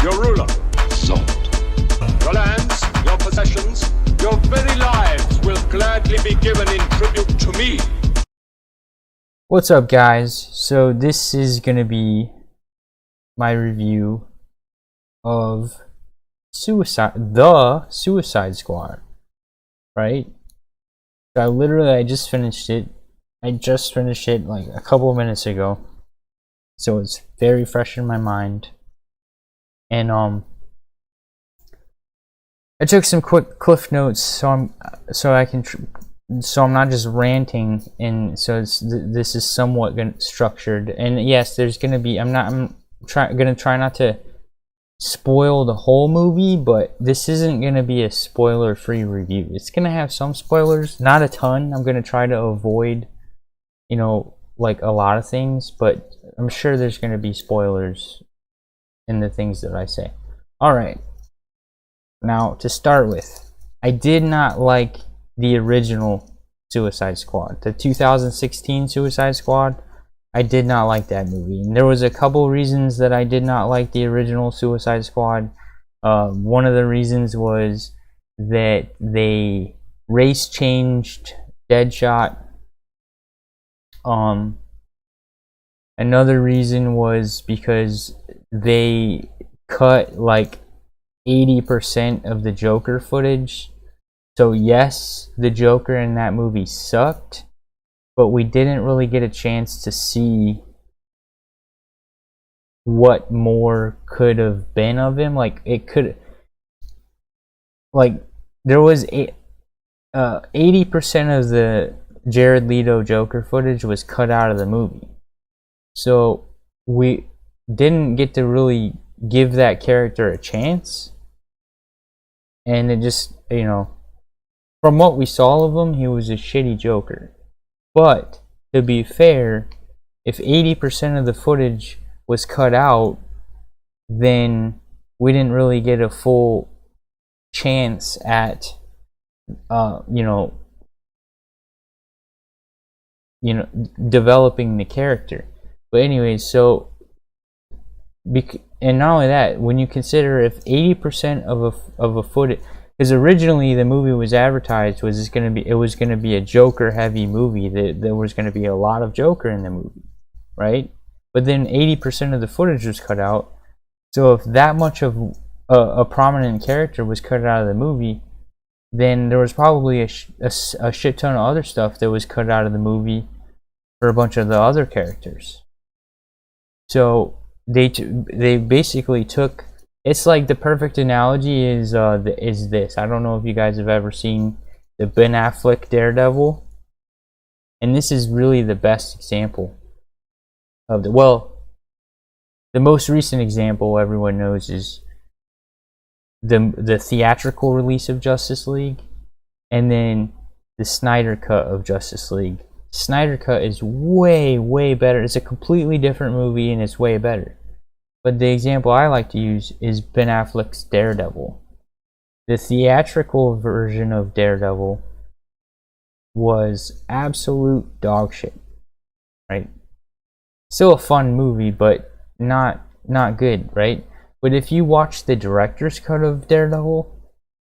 your ruler. Zod. Your lands, your possessions, your very lives will gladly be given in tribute to me. What's up, guys? So this is gonna be my review of the Suicide Squad, right? So I just finished it. I just finished it like a couple of minutes ago, so it's very fresh in my mind. And I took some quick cliff notes so I'm not just ranting, and so this is somewhat structured. And yes, there's gonna be gonna try not to spoil the whole movie, but this isn't gonna be a spoiler-free review. It's gonna have some spoilers, not a ton. I'm gonna try to avoid, like a lot of things, but I'm sure there's gonna be spoilers in the things that I say. All right. Now, to start with, I did not like the original Suicide Squad, the 2016 Suicide Squad. I did not like that movie, and there was a couple reasons that I did not like the original Suicide Squad. One of the reasons was that they race changed Deadshot. Another reason was because they cut like 80% of the Joker footage. So yes, the Joker in that movie sucked, but we didn't really get a chance to see what more could have been of him. Like there was 80% of the Jared Leto Joker footage was cut out of the movie, so we didn't get to really give that character a chance. And it just, from what we saw of him, he was a shitty Joker. But to be fair, if 80% of the footage was cut out, then we didn't really get a full chance at developing the character. But anyways, so and not only that, when you consider if 80% of a footage, because originally the movie was advertised it was going to be a Joker heavy movie, that there was going to be a lot of Joker in the movie, right? But then 80% of the footage was cut out. So if that much of a prominent character was cut out of the movie, then there was probably a shit ton of other stuff that was cut out of the movie for a bunch of the other characters. So they basically took, it's like the perfect analogy is this. I don't know if you guys have ever seen the Ben Affleck Daredevil, and this is really the best example of the most recent example everyone knows is the theatrical release of Justice League, and then the Snyder cut of Justice League. Snyder cut is way better. It's a completely different movie and it's way better. But the example I like to use is Ben Affleck's Daredevil. The theatrical version of Daredevil was absolute dog shit, right? Still a fun movie, but not good, right? But if you watch the director's cut of Daredevil,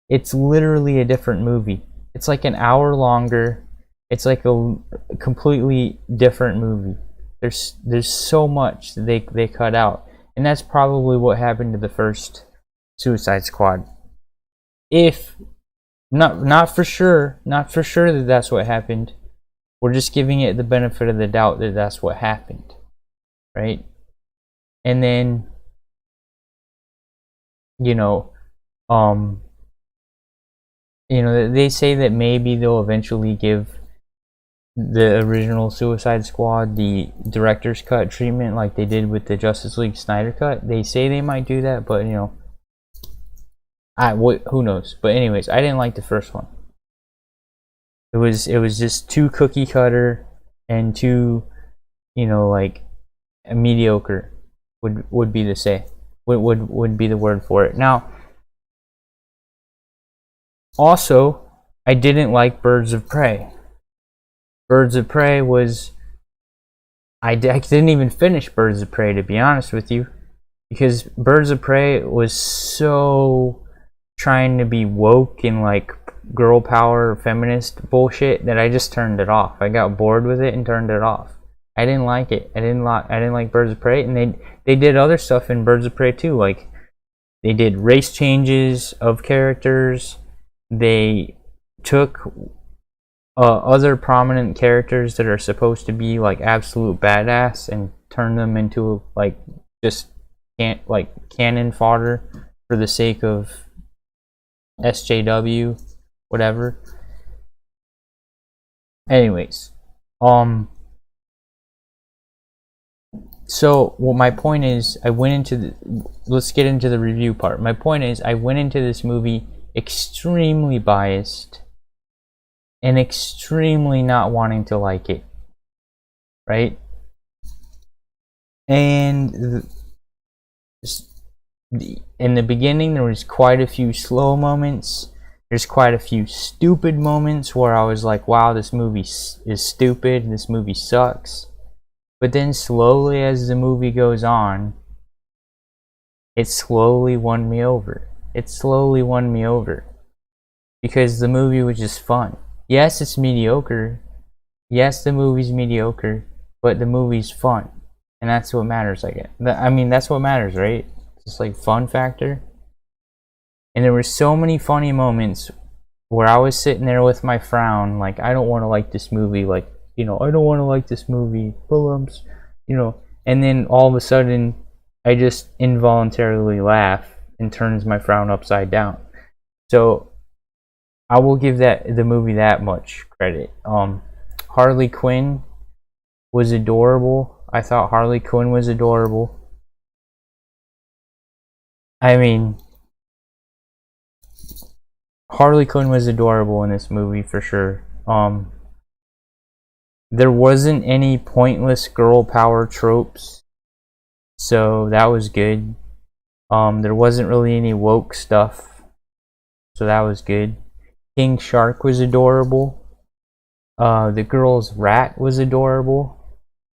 it's literally a different movie. It's like an hour longer. It's like a completely different movie. There's so much that they cut out. And that's probably what happened to the first Suicide Squad. If not for sure that that's what happened. We're just giving it the benefit of the doubt that that's what happened, right? And then, they say that maybe they'll eventually give the original Suicide Squad the director's cut treatment like they did with the Justice League Snyder cut. They say they might do that, but who knows? But anyways, I didn't like the first one. It was just too cookie cutter and too, like mediocre would be the say. Would be the word for it. Now, also, I didn't like Birds of Prey. Birds of Prey was... I didn't even finish Birds of Prey, to be honest with you. because Birds of Prey was so trying to be woke and like girl power feminist bullshit that I just turned it off. I got bored with it and turned it off. I didn't like it. I didn't like Birds of Prey, and they did other stuff in Birds of Prey too. Like they did race changes of characters. They took other prominent characters that are supposed to be like absolute badass and turned them into like just cannon fodder for the sake of SJW, whatever. Anyways, so what my point is, I went into let's get into the review part. My point is, I went into this movie extremely biased and extremely not wanting to like it, right? And in the beginning, there was quite a few slow moments. There's quite a few stupid moments where I was like, wow, this movie is stupid, this movie sucks. But then slowly as the movie goes on, it slowly won me over. It slowly won me over. Because the movie was just fun. Yes, it's mediocre. Yes, the movie's mediocre. But the movie's fun. And that's what matters, I guess. I mean, that's what matters, right? Just like fun factor. And there were so many funny moments where I was sitting there with my frown, like, I don't want to like this movie, like, I don't want to like this movie, and then all of a sudden, I just involuntarily laugh and turns my frown upside down. So, I will give the movie that much credit. Harley Quinn was adorable. I thought Harley Quinn was adorable. I mean, Harley Quinn was adorable in this movie for sure. There wasn't any pointless girl power tropes, so that was good. There wasn't really any woke stuff, so that was good. King Shark was adorable. The girl's rat was adorable.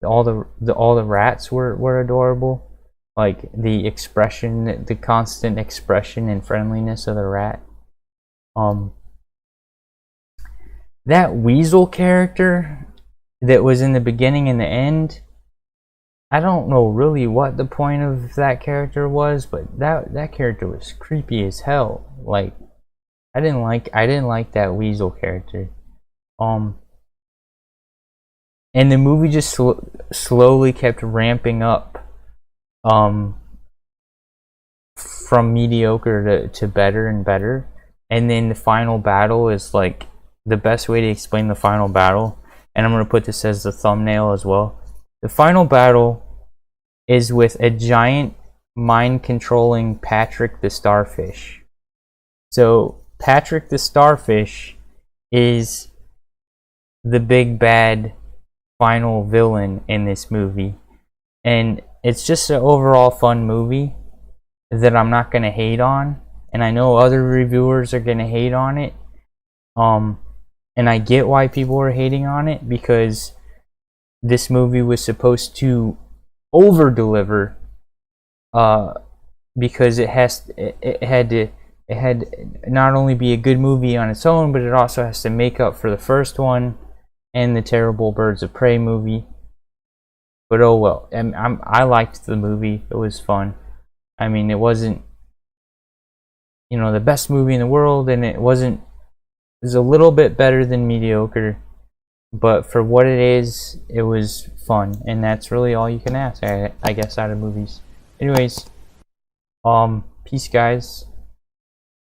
All the rats were adorable. Like the expression, the constant expression and friendliness of the rat. That weasel character that was in the beginning and the end, I don't know really what the point of that character was, but that character was creepy as hell. Like I didn't like that weasel character. And the movie just slowly kept ramping up from mediocre to better and better. And then the final battle is like the best way to explain the final battle, and I'm going to put this as the thumbnail as well. The final battle is with a giant mind-controlling Patrick the Starfish. So Patrick the Starfish is the big bad final villain in this movie, and it's just an overall fun movie that I'm not going to hate on, and I know other reviewers are going to hate on it. And I get why people are hating on it, because this movie was supposed to over-deliver, because it had not only be a good movie on its own, but it also has to make up for the first one and the terrible Birds of Prey movie. But oh well, and I liked the movie. It was fun. I mean, it wasn't the best movie in the world, and it was a little bit better than mediocre, but for what it is, it was fun, and that's really all you can ask, I guess, out of movies. Anyways, peace, guys.